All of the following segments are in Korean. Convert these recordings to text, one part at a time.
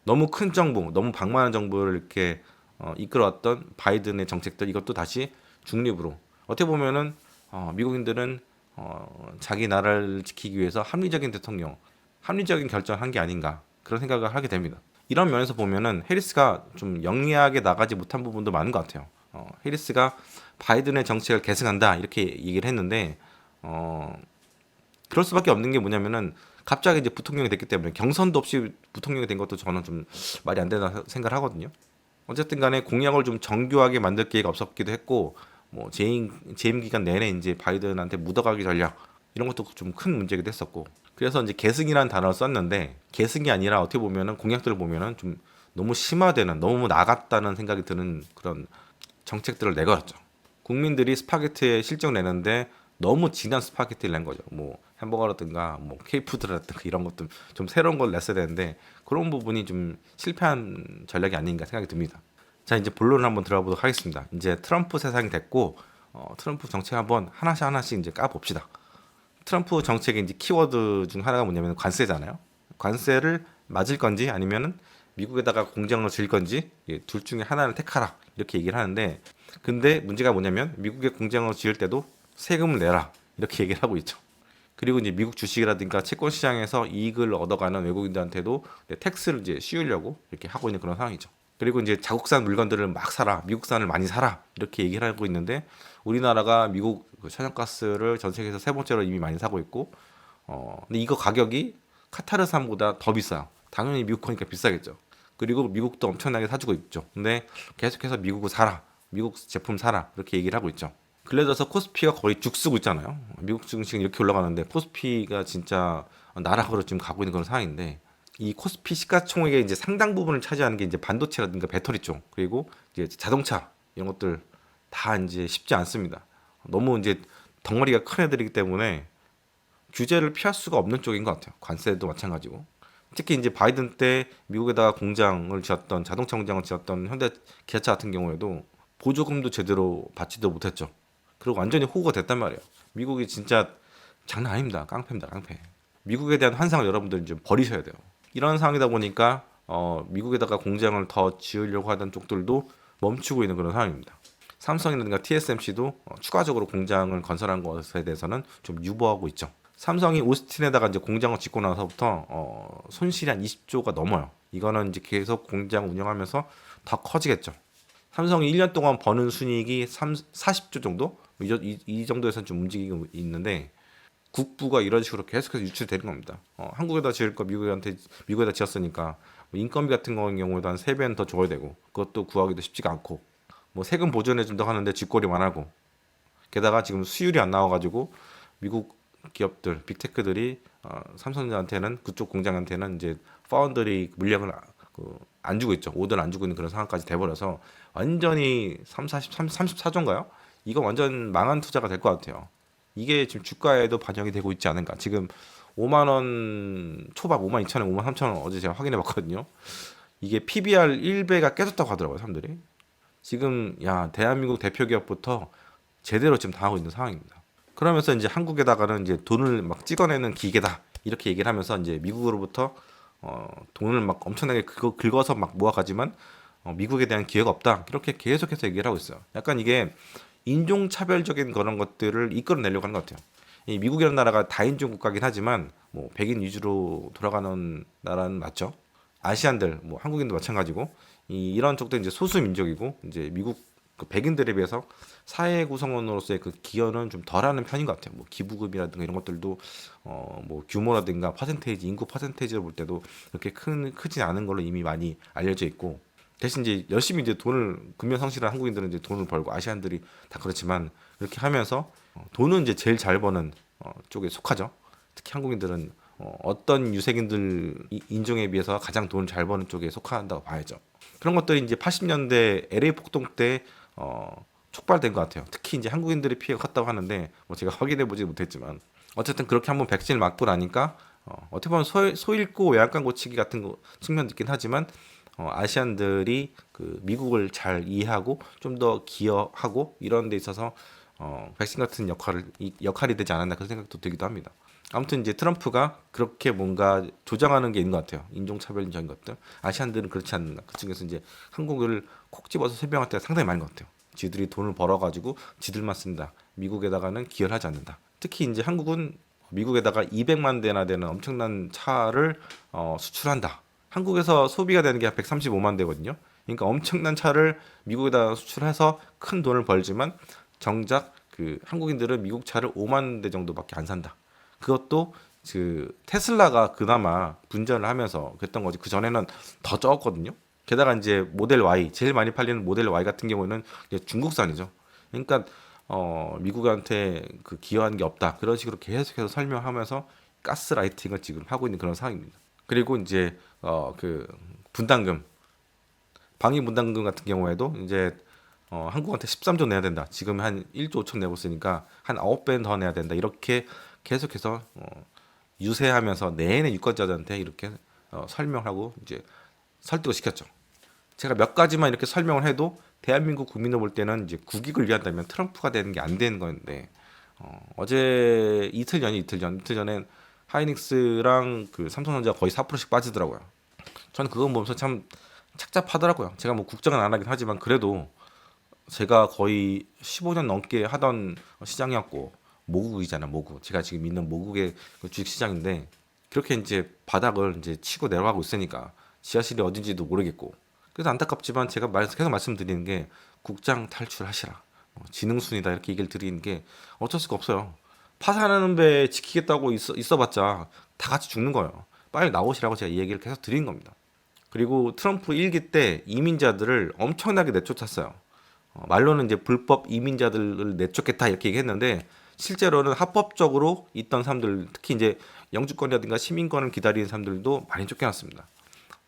너무 큰 정부, 너무 방만한 정부를 이렇게 이끌어왔던 바이든의 정책들 이것도 다시 중립으로 어떻게 보면은 미국인들은 자기 나라를 지키기 위해서 합리적인 대통령, 합리적인 결정을 한 게 아닌가 그런 생각을 하게 됩니다. 이런 면에서 보면은 해리스가 좀 영리하게 나가지 못한 부분도 많은 것 같아요. 해리스가 바이든의 정책을 계승한다 이렇게 얘기를 했는데 어, 그럴 수밖에 없는 게 뭐냐면은 갑자기 이제 부통령이 됐기 때문에 경선도 없이 부통령이 된 것도 저는 좀 말이 안 된다 생각을 하거든요. 어쨌든 간에 공약을 좀 정교하게 만들 기회가 없었기도 했고 뭐 재임 기간 내내 이제 바이든한테 묻어가기 전략 이런 것도 좀 큰 문제기도 했었고 그래서 이제 계승이라는 단어를 썼는데 계승이 아니라 어떻게 보면은 공약들을 보면은 좀 너무 심화되는 너무 나갔다는 생각이 드는 그런 정책들을 내걸었죠. 국민들이 스파게티에 실적 내는데 너무 진한 스파게티를 낸 거죠. 뭐 햄버거라든가 뭐 케이푸드라든가 이런 것도 좀 새로운 걸 냈어야 되는데 그런 부분이 좀 실패한 전략이 아닌가 생각이 듭니다. 자 이제 본론을 한번 들어가 보도록 하겠습니다. 이제 트럼프 세상이 됐고 트럼프 정책 한번 하나씩 하나씩 이제 까봅시다. 트럼프 정책의 이제 키워드 중 하나가 뭐냐면 관세잖아요. 관세를 맞을 건지 아니면은 미국에다가 공장을 지을 건지 둘 중에 하나를 택하라 이렇게 얘기를 하는데 근데 문제가 뭐냐면 미국에 공장을 지을 때도 세금을 내라 이렇게 얘기를 하고 있죠. 그리고 이제 미국 주식이라든가 채권 시장에서 이익을 얻어가는 외국인들한테도 텍스를 이제 씌우려고 이렇게 하고 있는 그런 상황이죠. 그리고 이제 자국산 물건들을 막 사라, 미국산을 많이 사라 이렇게 얘기를 하고 있는데 우리나라가 미국 그 천연가스를 전 세계에서 세 번째로 이미 많이 사고 있고, 근데 이거 가격이 카타르산보다 더 비싸요. 당연히 미국 거니까 비싸겠죠. 그리고 미국도 엄청나게 사주고 있죠. 근데 계속해서 미국을 사라, 미국 제품 사라 이렇게 얘기를 하고 있죠. 근래 들어서 코스피가 거의 죽쓰고 있잖아요. 미국 증시는 이렇게 올라가는데 코스피가 진짜 나락으로 지금 가고 있는 그런 상황인데 이 코스피 시가총액의 이제 상당 부분을 차지하는 게 이제 반도체라든가 배터리 쪽 그리고 이제 자동차 이런 것들 다 이제 쉽지 않습니다. 너무 이제 덩어리가 큰 애들이기 때문에 규제를 피할 수가 없는 쪽인 것 같아요. 관세도 마찬가지고. 특히 이제 바이든 때 미국에다가 공장을 지었던 자동차 공장을 지었던 현대 기아차 같은 경우에도 보조금도 제대로 받지도 못했죠. 그리고 완전히 호구가 됐단 말이에요. 미국이 진짜 장난 아닙니다. 깡패입니다, 깡패. 미국에 대한 환상을 여러분들 좀 버리셔야 돼요. 이런 상황이다 보니까 미국에다가 공장을 더 지으려고 하던 쪽들도 멈추고 있는 그런 상황입니다. 삼성이라든가 TSMC도 추가적으로 공장을 건설한 것에 대해서는 좀 유보하고 있죠. 삼성이 오스틴에다가 이제 공장을 짓고 나서부터 손실이 한 20조가 넘어요. 이거는 이제 계속 공장 운영하면서 더 커지겠죠. 삼성이 1년 동안 버는 순이익이 40조 정도? 이 정도에서 좀 움직이고 있는데 국부가 이런 식으로 계속해서 유출되는 겁니다. 한국에다 지을 거 미국에다 지었으니까 뭐 인건비 같은 경우에도 한 3배는 더 줘야 되고 그것도 구하기도 쉽지가 않고 뭐 세금 보전해 준다고 하는데 뒷거리만 하고 게다가 지금 수율이 안 나와가지고 미국 기업들 빅테크들이 삼성전자한테는 그쪽 공장한테는 이제 파운드리 물량을 안 주고 있죠. 오더를 안 주고 있는 그런 상황까지 돼버려서 완전히 34조인가요? 이거 완전 망한 투자가 될 것 같아요. 이게 지금 주가에도 반영이 되고 있지 않은가. 지금 5만 원 초밥 5만 2천 원, 5만 3천 원 어제 제가 확인해 봤거든요. 이게 PBR 1배가 깨졌다고 하더라고요, 사람들이. 지금 야 대한민국 대표 기업부터 제대로 지금 당하고 있는 상황입니다. 그러면서 이제 한국에다가는 이제 돈을 막 찍어내는 기계다 이렇게 얘기를 하면서 이제 미국으로부터 돈을 막 엄청나게 긁어서 막 모아가지만 미국에 대한 기회가 없다 이렇게 계속해서 얘기를 하고 있어요. 약간 이게 인종차별적인 그런 것들을 이끌어내려고 하는 것 같아요. 이 미국이라는 나라가 다인종 국가긴 하지만 뭐 백인 위주로 돌아가는 나라는 맞죠. 아시안들 뭐 한국인도 마찬가지고 이런 쪽도 이제 소수 민족이고 이제 미국 그 백인들에 비해서 사회 구성원으로서의 그 기여는 좀 덜하는 편인 것 같아요. 뭐 기부금이라든가 이런 것들도 뭐 규모라든가 퍼센테이지 인구 퍼센테이지를 볼 때도 그렇게 크지 않은 걸로 이미 많이 알려져 있고 대신 이제 열심히 이제 돈을 근면성실한 한국인들은 이제 돈을 벌고 아시안들이 다 그렇지만 이렇게 하면서 돈은 이제 제일 잘 버는 쪽에 속하죠. 특히 한국인들은 어떤 유색인들 인종에 비해서 가장 돈을 잘 버는 쪽에 속한다고 봐야죠. 그런 것들이 이제 80년대 LA 폭동 때 촉발된 것 같아요. 특히 이제 한국인들의 피해가 컸다고 하는데 뭐 제가 확인해 보지 못했지만 어쨌든 그렇게 한번 백신을 맞고 나니까 어떻게 보면 소잃고 외양간 고치기 같은 거 측면도 있긴 하지만 아시안들이 그 미국을 잘 이해하고 좀 더 기여하고 이런 데 있어서 백신 같은 역할이 되지 않았나 그런 생각도 들기도 합니다. 아무튼 이제 트럼프가 그렇게 뭔가 조장하는 게 있는 것 같아요. 인종차별적인 것들. 아시안들은 그렇지 않나. 그 중에서 이제 한국을 콕 집어서 설명할 때가 상당히 많은 것 같아요. 지들이 돈을 벌어가지고 지들만 쓴다. 미국에다가는 기여를 하지 않는다. 특히 이제 한국은 미국에다가 200만 대나 되는 엄청난 차를 수출한다. 한국에서 소비가 되는 게 135만 대거든요. 그러니까 엄청난 차를 미국에다 수출해서 큰 돈을 벌지만 정작 그 한국인들은 미국 차를 5만 대 정도밖에 안 산다. 그것도 그 테슬라가 그나마 분전을 하면서 그랬던 거지. 그 전에는 더 적었거든요. 게다가 이제 모델 Y 제일 많이 팔리는 모델 Y 같은 경우는 이제 중국산이죠. 그러니까 미국한테 그 기여한 게 없다. 그런 식으로 계속해서 설명하면서 가스라이팅을 지금 하고 있는 그런 상황입니다. 그리고 이제 그 분담금 방위 분담금 같은 경우에도 이제 한국한테 13조 내야 된다. 지금 한 1조 5천 내고 있으니까 한 9배는 더 내야 된다. 이렇게 계속해서 유세하면서 내내 유권자들한테 이렇게 설명하고 이제 설득을 시켰죠. 제가 몇 가지만 이렇게 설명을 해도 대한민국 국민을 볼 때는 이제 국익을 위한다면 트럼프가 되는 게 안 되는 건데 어제 이틀 전에 하이닉스랑 그 삼성전자 거의 4%씩 빠지더라고요. 저는 그거 보면서 참 착잡하더라고요. 제가 뭐 국정은 안 하긴 하지만 그래도 제가 거의 15년 넘게 하던 시장이었고 모국이잖아요, 모국. 제가 지금 있는 모국의 그 주식 시장인데 그렇게 이제 바닥을 이제 치고 내려가고 있으니까 지하실이 어딘지도 모르겠고 그래서 안타깝지만 제가 계속 말씀드리는 게 국장 탈출하시라. 지능순이다 이렇게 얘기를 드리는 게 어쩔 수가 없어요. 파산하는 배 지키겠다고 있어봤자 다 같이 죽는 거예요. 빨리 나오시라고 제가 이 얘기를 계속 드리는 겁니다. 그리고 트럼프 1기 때 이민자들을 엄청나게 내쫓았어요. 말로는 이제 불법 이민자들을 내쫓겠다 이렇게 얘기했는데 실제로는 합법적으로 있던 사람들 특히 이제 영주권이라든가 시민권을 기다리는 사람들도 많이 쫓겨났습니다.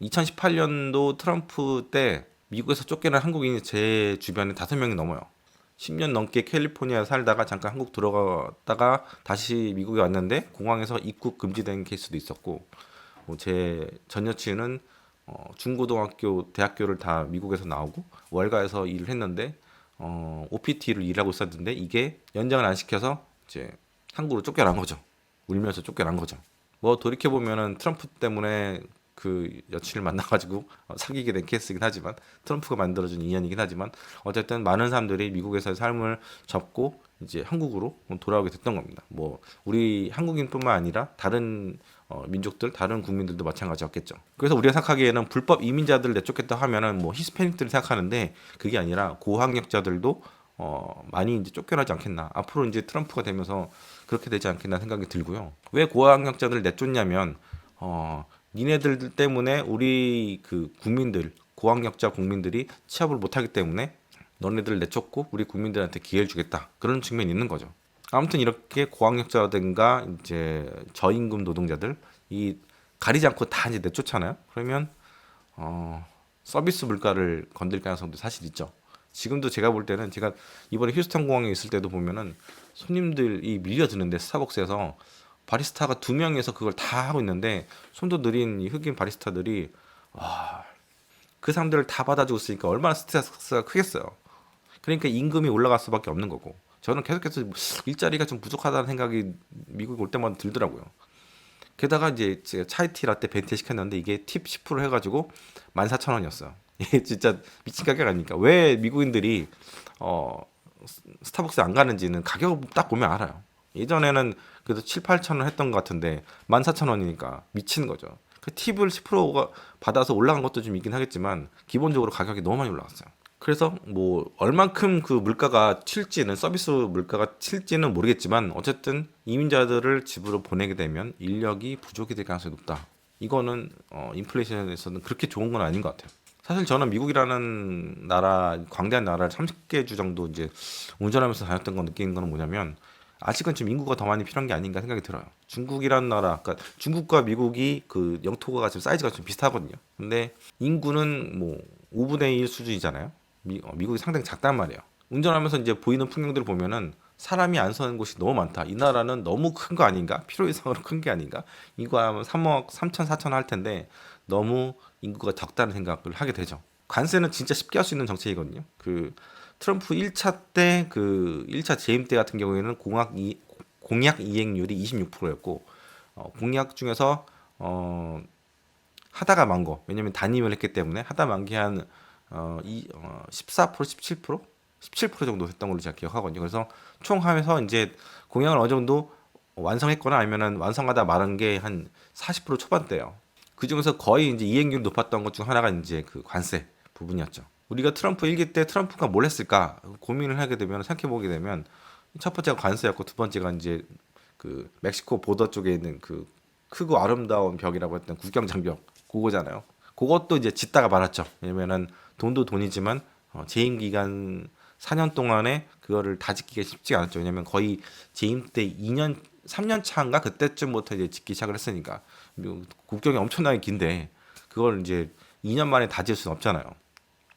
2018년도 트럼프 때 미국에서 쫓겨난 한국인이 제 주변에 5명이 넘어요. 10년 넘게 캘리포니아에 살다가 잠깐 한국 들어갔다가 다시 미국에 왔는데 공항에서 입국 금지된 케이스도 있었고 제 전 여친은 중고등학교, 대학교를 다 미국에서 나오고 월가에서 일을 했는데 OPT를 일하고 있었는데 이게 연장을 안 시켜서 이제 한국으로 쫓겨난 거죠. 울면서 쫓겨난 거죠. 뭐 돌이켜 보면은 트럼프 때문에 그 여친을 만나가지고 사귀게 된 케이스이긴 하지만 트럼프가 만들어준 인연이긴 하지만 어쨌든 많은 사람들이 미국에서의 삶을 접고 이제 한국으로 돌아오게 됐던 겁니다. 뭐 우리 한국인뿐만 아니라 다른 민족들, 다른 국민들도 마찬가지였겠죠. 그래서 우리가 생각하기에는 불법 이민자들 내쫓겠다 하면은 뭐 히스패닉들을 생각하는데 그게 아니라 고학력자들도 많이 이제 쫓겨나지 않겠나. 앞으로 이제 트럼프가 되면서 그렇게 되지 않겠나 생각이 들고요. 왜 고학력자들을 내쫓냐면 니네들 때문에 우리 그 국민들, 고학력자 국민들이 취업을 못하기 때문에 너네들 내쫓고 우리 국민들한테 기회를 주겠다. 그런 측면이 있는 거죠. 아무튼 이렇게 고학력자라든가 이제 저임금 노동자들 이 가리지 않고 다 이제 내쫓잖아요. 그러면 서비스 물가를 건들 가능성도 사실 있죠. 지금도 제가 볼 때는 제가 이번에 휴스턴 공항에 있을 때도 보면은 손님들이 밀려드는데 스타벅스에서 바리스타가 2명에서 그걸 다 하고 있는데 손도 느린 이 흑인 바리스타들이 그 사람들을 다 받아주고 있으니까 얼마나 스트레스가 크겠어요. 그러니까 임금이 올라갈 수밖에 없는 거고 저는 계속해서 일자리가 좀 부족하다는 생각이 미국에 올 때마다 들더라고요. 게다가 이제 제가 차이티 라떼 벤티 시켰는데 이게 팁 10% 해가지고 14,000원이었어요. 이게 진짜 미친 가격 아닙니까? 왜 미국인들이 어, 스타벅스 안 가는지는 가격 딱 보면 알아요. 예전에는 그래도 7, 8천 원 했던 것 같은데 14,000원이니까 미친 거죠. 그 팁을 10%가 받아서 올라간 것도 좀 있긴 하겠지만 기본적으로 가격이 너무 많이 올라갔어요. 그래서 뭐 얼만큼 그 물가가 튈지는 서비스 물가가 튈지는 모르겠지만 어쨌든 이민자들을 집으로 보내게 되면 인력이 부족이 될 가능성이 높다. 이거는 인플레이션에서는 그렇게 좋은 건 아닌 것 같아요. 사실 저는 미국이라는 나라 광대한 나라를 30개 주 정도 이제 운전하면서 다녔던 거 느끼는 거는 뭐냐면 아직은 좀 인구가 더 많이 필요한 게 아닌가 생각이 들어요. 중국이라는 나라, 그러니까 중국과 미국이 그 영토가 지금 사이즈가 좀 비슷하거든요. 근데 인구는 뭐 5분의 1 수준이잖아요. 미국이 상당히 작단 말이에요. 운전하면서 이제 보이는 풍경들을 보면은 사람이 안 서는 곳이 너무 많다. 이 나라는 너무 큰 거 아닌가? 필요 이상으로 큰 게 아닌가? 이거 하면 3억 3천 4천 할 텐데 너무 인구가 적다는 생각을 하게 되죠. 관세는 진짜 쉽게 할 수 있는 정책이거든요. 그 트럼프 1차 때 그 1차 재임 때 같은 경우에는 공약 이행률이 26%였고 공약 중에서 하다가 만 거. 왜냐면 단임을 했기 때문에 하다 만 게 한 14%, 17%? 17% 정도 됐던 걸로 제가 기억하거든요. 그래서 총 하면서 이제 공약을 어느 정도 완성했거나 아니면은 완성하다 말은 게 한 40% 초반대예요. 그 중에서 거의 이제 이행률이 높았던 것 중 하나가 이제 그 관세 부분이었죠. 우리가 트럼프 1기 때 트럼프가 뭘 했을까 고민을 하게 되면 생각해 보게 되면 첫 번째가 관세였고 두 번째가 이제 그 멕시코 보더 쪽에 있는 그 크고 아름다운 벽이라고 했던 국경 장벽 그거잖아요. 그것도 이제 짓다가 말았죠. 왜냐면은 돈도 돈이지만 재임 기간 4년 동안에 그거를 다 짓기가 쉽지 않았죠. 왜냐면 거의 재임 때 2년 3년 차인가 그때쯤부터 이제 짓기 시작을 했으니까 국경이 엄청나게 긴데 그걸 이제 2년 만에 다 지을 수는 없잖아요.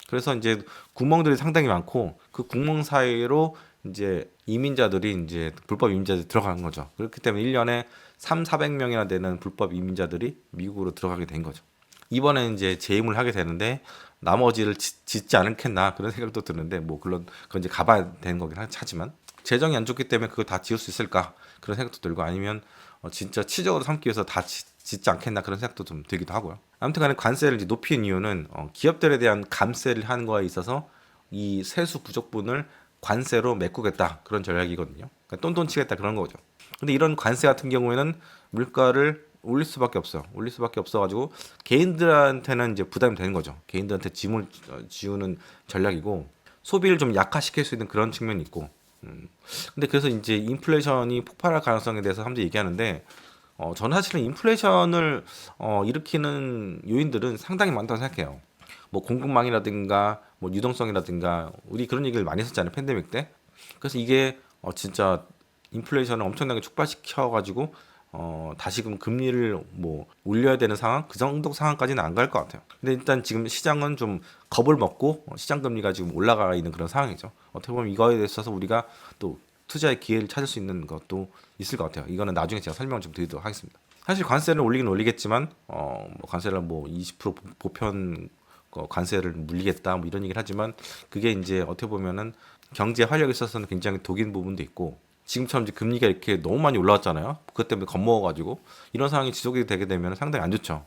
그래서 이제 구멍들이 상당히 많고 그 구멍 사이로 이제 이민자들이 이제 불법 이민자들이 들어가는 거죠. 그렇기 때문에 1년에 3, 400명이나 되는 불법 이민자들이 미국으로 들어가게 된 거죠. 이번에 이제 재임을 하게 되는데 나머지를 짓지 않겠나 그런 생각도 드는데 뭐 물론 그건 이제 가봐야 되는 거긴 하지만 재정이 안 좋기 때문에 그거 다 지을 수 있을까 그런 생각도 들고 아니면 진짜 치적으로 삼기 위해서 다 짓지 않겠나 그런 생각도 좀 들기도 하고요. 아무튼간에 관세를 이제 높인 이유는 기업들에 대한 감세를 하는 거에 있어서 이 세수 부족분을 관세로 메꾸겠다 그런 전략이거든요. 그러니까 똔똔 치겠다 그런 거죠. 근데 이런 관세 같은 경우에는 물가를 올릴 수밖에 없어요. 올릴 수밖에 없어가지고 개인들한테는 이제 부담이 되는 거죠. 개인들한테 짐을 지우는 전략이고 소비를 좀 약화시킬 수 있는 그런 측면이 있고. 근데 그래서 이제 인플레이션이 폭발할 가능성에 대해서 사람들이 얘기하는데 저는 사실은 인플레이션을 일으키는 요인들은 상당히 많다고 생각해요. 뭐 공급망이라든가 뭐 유동성이라든가 우리 그런 얘기를 많이 했었잖아요 팬데믹 때. 그래서 이게 진짜 인플레이션을 엄청나게 촉발시켜 가지고 다시금 금리를 뭐 올려야 되는 상황 그 정도 상황까지는 안 갈 것 같아요. 근데 일단 지금 시장은 좀 겁을 먹고 시장 금리가 지금 올라가 있는 그런 상황이죠. 어떻게 보면 이거에 대해서 우리가 또 투자의 기회를 찾을 수 있는 것도 있을 것 같아요. 이거는 나중에 제가 설명 좀 드리도록 하겠습니다. 사실 관세를 올리긴 올리겠지만 뭐 관세를 뭐 20% 보편 관세를 물리겠다 뭐 이런 얘기를 하지만 그게 이제 어떻게 보면은 경제 활력에 있어서는 굉장히 독인 부분도 있고 지금처럼 이제 금리가 이렇게 너무 많이 올라왔잖아요. 그것 때문에 겁먹어가지고 이런 상황이 지속이 되게 되면 상당히 안 좋죠.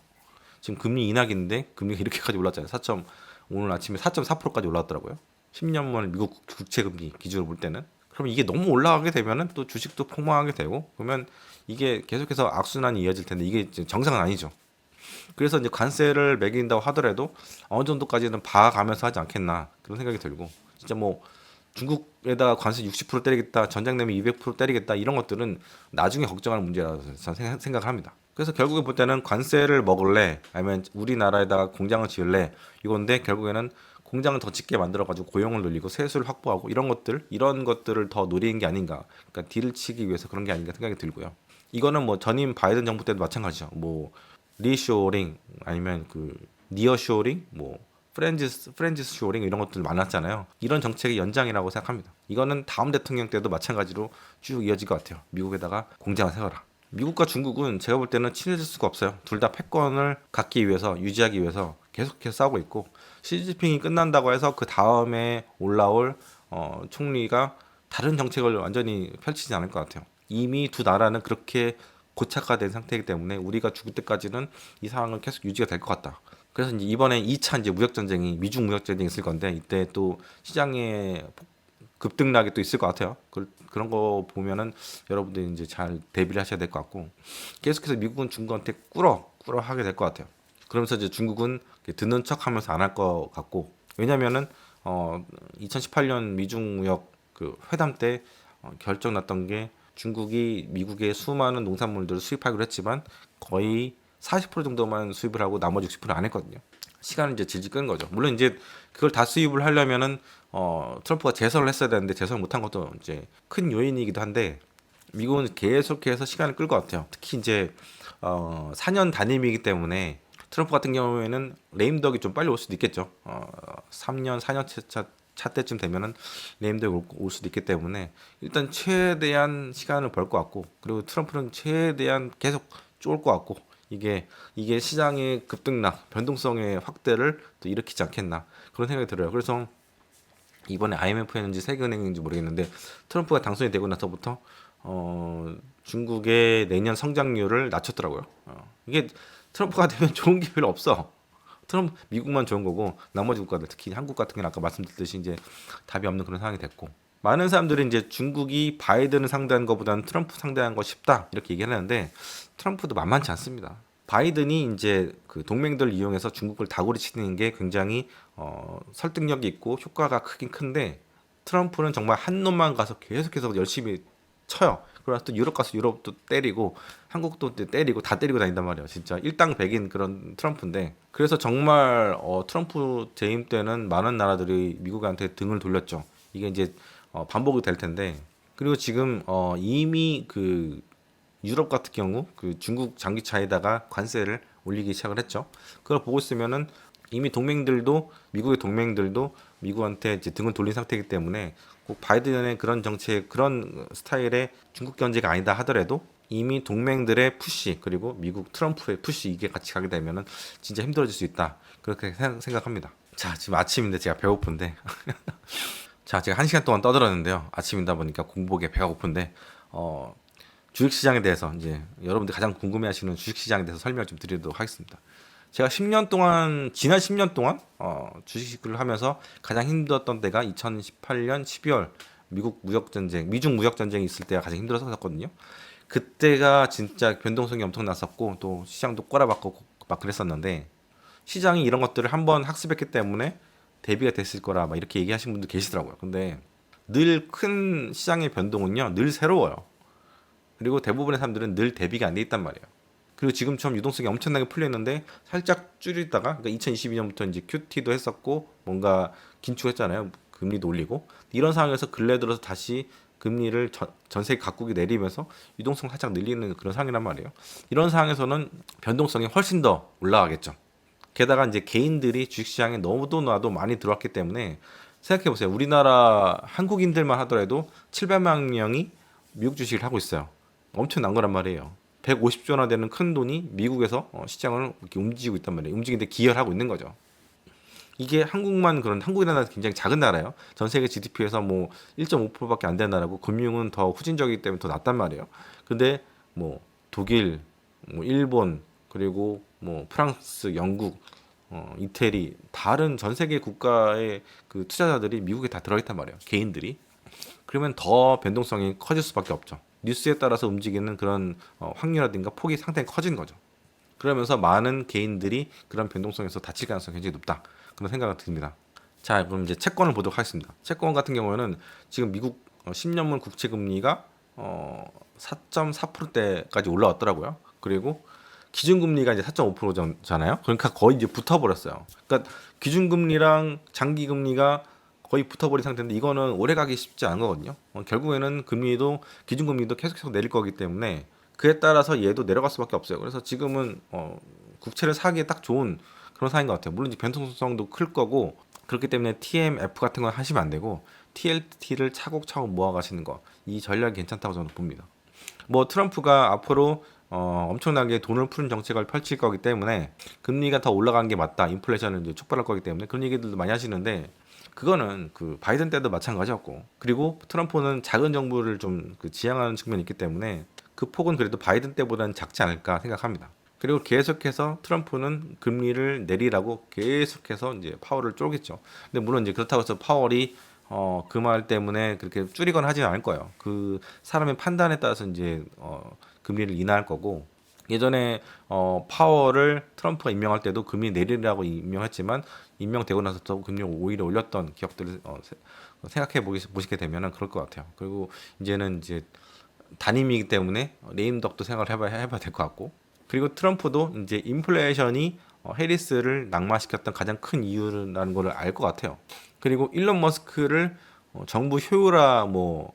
지금 금리 인하기인데 금리가 이렇게까지 올랐잖아요. 4. 오늘 아침에 4.4%까지 올랐더라고요. 10년물 미국 국채 금리 기준으로 볼 때는. 그럼 이게 너무 올라가게 되면은 또 주식도 폭망하게 되고 그러면 이게 계속해서 악순환이 이어질 텐데 이게 이제 정상은 아니죠. 그래서 이제 관세를 매긴다고 하더라도 어느 정도까지는 봐가면서 하지 않겠나 그런 생각이 들고 진짜 뭐 중국에다가 관세 60% 때리겠다, 전쟁 내면 200% 때리겠다 이런 것들은 나중에 걱정할 문제라고 저는 생각을 합니다. 그래서 결국에 볼 때는 관세를 먹을래, 아니면 우리나라에다가 공장을 지을래 이건데 결국에는 공장을 더 짓게 만들어가지고 고용을 늘리고 세수를 확보하고 이런 것들을 더 노리는 게 아닌가, 그러니까 딜을 치기 위해서 그런 게 아닌가 생각이 들고요. 이거는 뭐 전임 바이든 정부 때도 마찬가지죠. 뭐 리쇼링 아니면 그 니어쇼링 뭐 프렌지스 쇼링 이런 것들 많았잖아요. 이런 정책의 연장이라고 생각합니다. 이거는 다음 대통령 때도 마찬가지로 쭉 이어질 것 같아요. 미국에다가 공장을 세워라. 미국과 중국은 제가 볼 때는 친해질 수가 없어요. 둘 다 패권을 갖기 위해서 유지하기 위해서 계속해서 싸우고 있고 시진핑이 끝난다고 해서 그 다음에 올라올 총리가 다른 정책을 완전히 펼치지 않을 것 같아요. 이미 두 나라는 그렇게 고착화된 상태이기 때문에 우리가 죽을 때까지는 이 상황은 계속 유지가 될 것 같다. 그래서 이제 이번에 2차 이제 무역 전쟁이 미중 무역 전쟁이 있을 건데 이때 또 시장에 급등락이 또 있을 것 같아요. 그런 거 보면은 여러분들이 이제 잘 대비를 하셔야 될 것 같고 계속해서 미국은 중국한테 꾸러 하게 될 것 같아요. 그러면서 이제 중국은 듣는 척하면서 안 할 것 같고 왜냐면은 2018년 미중 무역 그 회담 때 결정 났던 게 중국이 미국의 수많은 농산물들을 수입하기로 했지만 거의 40% 정도만 수입을 하고 나머지 60%는 안 했거든요. 시간을 이제 질질 끄는 거죠. 물론 이제 그걸 다 수입을 하려면은 트럼프가 재선을 했어야 되는데 재선을 못한 것도 이제 큰 요인이기도 한데 미국은 계속해서 시간을 끌 것 같아요. 특히 이제 4년 단임이기 때문에 트럼프 같은 경우에는 레임덕이 좀 빨리 올 수도 있겠죠. 3년, 4년 차 때쯤 되면은 레임덕이 올 수도 있기 때문에 일단 최대한 시간을 벌 것 같고 그리고 트럼프는 최대한 계속 쫄 것 같고 이게 시장의 급등락, 변동성의 확대를 또 일으키지 않겠나 그런 생각이 들어요. 그래서 이번에 IMF였는지 세계은행인지 모르겠는데 트럼프가 당선이 되고 나서부터 중국의 내년 성장률을 낮췄더라고요. 이게 트럼프가 되면 좋은 게 별로 없어. 트럼프 미국만 좋은 거고 나머지 국가들 특히 한국 같은 경우는 아까 말씀드렸듯이 이제 답이 없는 그런 상황이 됐고 많은 사람들이 이제 중국이 바이든을 상대한 것보다는 트럼프 상대한 거 쉽다 이렇게 얘기를 하는데 트럼프도 만만치 않습니다. 바이든이 이제 그 동맹들 이용해서 중국을 다구리 치는 게 굉장히 설득력이 있고 효과가 크긴 큰데 트럼프는 정말 한 놈만 가서 계속해서 열심히 쳐요. 그러나 또 유럽 가서 유럽도 때리고 한국도 때리고 다 때리고 다닌단 말이에요. 진짜 일당백인 그런 트럼프인데 그래서 정말 트럼프 재임 때는 많은 나라들이 미국한테 등을 돌렸죠. 이게 이제 반복이 될 텐데 그리고 지금 이미 그 유럽 같은 경우 그 중국 장기차에다가 관세를 올리기 시작을 했죠. 그걸 보고 있으면은 이미 동맹들도 미국의 동맹들도 미국한테 이제 등을 돌린 상태이기 때문에 꼭 바이든의 그런 정책 그런 스타일의 중국 견제가 아니다 하더라도 이미 동맹들의 푸시 그리고 미국 트럼프의 푸시 이게 같이 가게 되면은 진짜 힘들어질 수 있다 그렇게 생각합니다. 자 지금 아침인데 제가 배고픈데 자 제가 1시간 동안 떠들었는데요. 아침이다 보니까 공복에 배가 고픈데 주식시장에 대해서 이제 여러분들 가장 궁금해하시는 주식시장에 대해서 설명을 좀 드리도록 하겠습니다. 제가 10년 동안 지난 10년 동안 주식을 하면서 가장 힘들었던 때가 2018년 12월 미중 무역 전쟁이 있을 때가 가장 힘들었었거든요. 그때가 진짜 변동성이 엄청났었고 또 시장도 꼬라박고 막 그랬었는데 시장이 이런 것들을 한번 학습했기 때문에 대비가 됐을 거라 막 이렇게 얘기하시는 분들 계시더라고요. 근데 늘 큰 시장의 변동은요 늘 새로워요. 그리고 대부분의 사람들은 늘 대비가 안 돼 있단 말이에요. 그리고 지금처럼 유동성이 엄청나게 풀렸는데 살짝 줄이다가 그러니까 2022년부터 이제 QT도 했었고 뭔가 긴축했잖아요. 금리도 올리고 이런 상황에서 근래 들어서 다시 금리를 전세 각국이 내리면서 유동성 살짝 늘리는 그런 상황이란 말이에요. 이런 상황에서는 변동성이 훨씬 더 올라가겠죠. 게다가 이제 개인들이 주식시장에 너무도 나도 많이 들어왔기 때문에 생각해 보세요. 우리나라 한국인들만 하더라도 700만 명이 미국 주식을 하고 있어요. 엄청난 거란 말이에요. 150조나 되는 큰 돈이 미국에서 시장을 이렇게 움직이고 있단 말이에요. 움직이는데 기여를 하고 있는 거죠. 이게 한국만 그런 한국이라는 굉장히 작은 나라예요. 전 세계 GDP에서 뭐 1.5%밖에 안 되는 나라고 금융은 더 후진적이기 때문에 더 낫단 말이에요. 근데 뭐 독일, 뭐 일본 그리고 뭐 프랑스, 영국, 이태리 다른 전 세계 국가의 그 투자자들이 미국에 다 들어있단 말이에요. 개인들이. 그러면 더 변동성이 커질 수밖에 없죠. 뉴스에 따라서 움직이는 그런 확률이라든가 폭이 상당히 커진 거죠. 그러면서 많은 개인들이 그런 변동성에서 다칠 가능성이 굉장히 높다. 그런 생각이 듭니다. 자, 그럼 이제 채권을 보도록 하겠습니다. 채권 같은 경우에는 지금 미국 10년물 국채 금리가 4.4%대까지 올라왔더라고요. 그리고 기준금리가 이제 4.5%잖아요. 그러니까 거의 이제 붙어버렸어요. 그러니까 기준금리랑 장기금리가 거의 붙어버린 상태인데 이거는 오래 가기 쉽지 않은 거거든요. 결국에는 금리도 기준금리도 계속 내릴 거기 때문에 그에 따라서 얘도 내려갈 수밖에 없어요. 그래서 지금은 국채를 사기에 딱 좋은 그런 상황인 것 같아요. 물론 이제 변동성도 클 거고 그렇기 때문에 TMF 같은 건 하시면 안 되고 TLT를 차곡차곡 모아가시는 거 이 전략이 괜찮다고 저는 봅니다. 뭐 트럼프가 앞으로 엄청나게 돈을 푸는 정책을 펼칠 거기 때문에 금리가 더 올라가는 게 맞다. 인플레이션을 이제 촉발할 거기 때문에 그런 얘기들도 많이 하시는데 그거는 그 바이든 때도 마찬가지였고 그리고 트럼프는 작은 정부를 좀 그 지향하는 측면이 있기 때문에 그 폭은 그래도 바이든 때보다는 작지 않을까 생각합니다. 그리고 계속해서 트럼프는 금리를 내리라고 계속해서 이제 파월을 쪼겠죠. 근데 물론 이제 그렇다고 해서 파월이 그 말 때문에 그렇게 줄이거나 하지는 않을 거예요. 그 사람의 판단에 따라서 이제 금리를 인하할 거고 예전에 파월을 트럼프가 임명할 때도 금리 내리라고 임명했지만 임명되고 나서 또 금리를 오히려 올렸던 기억들을 생각해 보시게 되면은 그럴 것 같아요. 그리고 이제는 이제 단임이기 때문에 레임덕도 생각을 해봐야 될 것 같고 그리고 트럼프도 이제 인플레이션이 해리스를 낙마시켰던 가장 큰 이유라는 걸 알 것 같아요. 그리고 일론 머스크를 정부 효율화 뭐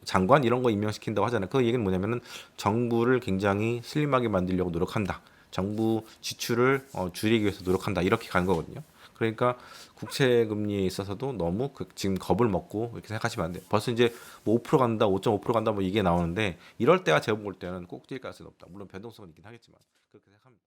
장관 이런 거 임명시킨다고 하잖아요. 그 얘기는 뭐냐면은 정부를 굉장히 슬림하게 만들려고 노력한다. 정부 지출을 줄이기 위해서 노력한다. 이렇게 가는 거거든요. 그러니까 국채 금리에 있어서도 너무 지금 겁을 먹고 이렇게 생각하시면 안 돼요. 벌써 이제 뭐 5% 간다, 5.5% 간다 뭐 이게 나오는데 이럴 때가 제가 볼 때는 꼭 뛸 가능성이 높다. 물론 변동성은 있긴 하겠지만 그렇게 생각합니다.